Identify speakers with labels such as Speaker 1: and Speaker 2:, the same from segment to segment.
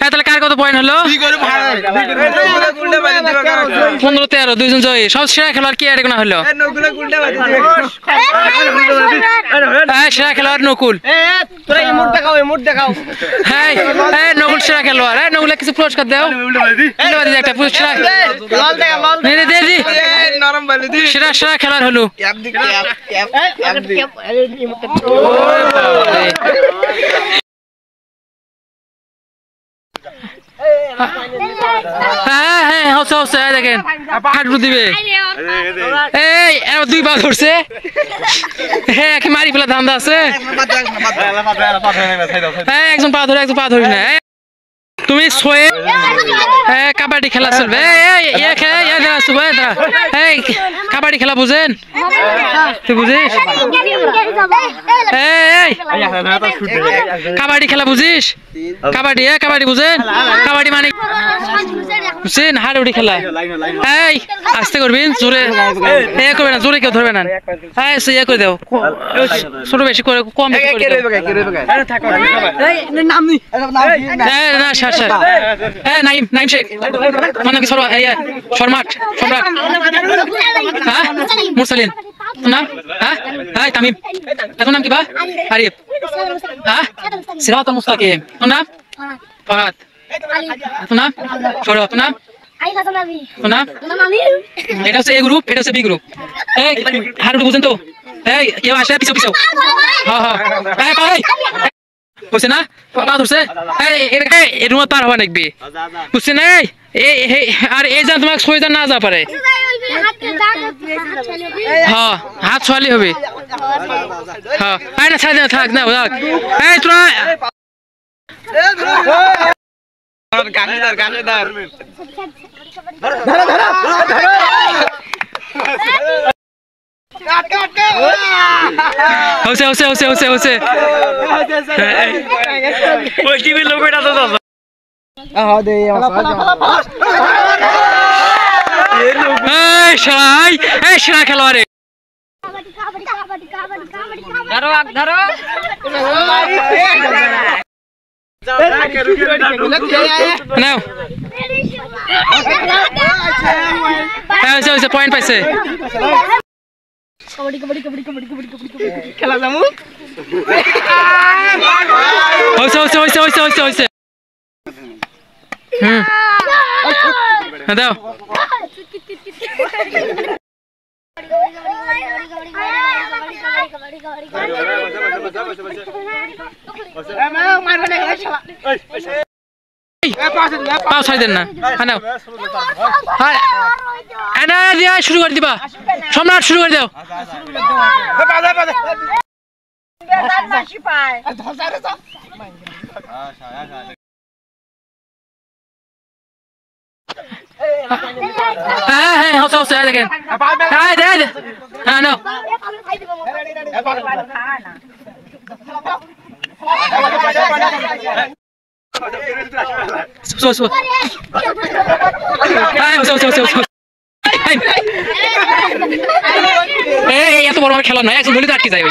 Speaker 1: তাহলে কার কত পয়েন্ট হলো? 15-13 দুইজন জয়ী। সব সেরা খেলোয়াড় কি আর কোনো হলো? সেরা খেলোয়াড় নকুল। হ্যাঁ নকুল সেরা খেলোয়াড়। নকুল কিছু পুরস্কার দাও, একটা পুরস্কার সেরা সেরা খেলোয়াড় হলো। হ্যাঁ দেখেন হাঁটু দিবে। এই 2 পা ধরছে। হ্যাঁ মারি ফেলা ধান্দা আছে। হ্যাঁ একজন পা ধরে একজন পা ধরি না। তুমি কাবাডি খেলা চলবে। কাবাডি খেলা বুঝেন? তুই বুঝিস কাবাডি খেলা বুঝিস? কাবাডি কাবাডি বুঝেন? কাবাডি মানে বুঝছেন হাডুডি খেলা। এই আস্তে করবেন, জোরে করবে না, জোরে কেউ ধরবে না। ইয়ে করে দাও, ছোট বেশি করে কম বেশি করে নাইম শেখ মানে কি শর্মাট সম্রাট মুরসালিন নাম হ্যাঁ তামিম। এখন নাম কি বা? আরিফ সিরাত মুস্তাকিম। তোর নাম ফরহাদ। তোর নাম সৌরভ। তোর নাম এটা হচ্ছে এ গ্রুপ, এটা হচ্ছে বি গ্রুপ। এই হারুডু বুঝেন তো? এই কেউ আসে পিছু পিছু। হ্যাঁ বুঝছে না? পা ধরছে এই রুমত পার হওয়া নাকবি, বুঝছে না? আর এই যান তোমাকে সই যান না যা পারে। হ্যাঁ হাত ছোয়ালি হবে। হ্যাঁ না ছাড় না, থাক না এই তোরা সেরা খেলোয়াড় পয়েন্ট পাইছে। খেলা যাবো দাও শুরু করে দিবা। সম্রাট শুরু করে দাও। দেখেন এত বড় খেলা নয়, একজন বলি তো আটকে যাবে।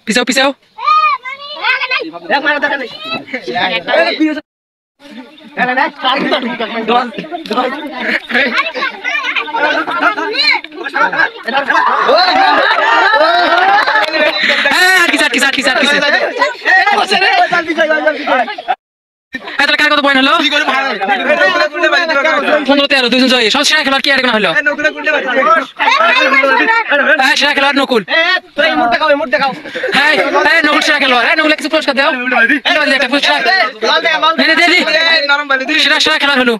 Speaker 1: পিছাও পিছাও কার কত পয়েন্ট হলো? 15-13 দুইজন জয়ী। সব সেরা খেলোয়াড় কি আর কোনো হলো? সেরা খেলোয়াড় নকুল। হ্যাঁ নকুল সেরা খেলোয়াড়। নকুল কিছু পুরস্কার দাও, একটা পুরস্কার সেরা সেরা খেলোয়াড় হলো।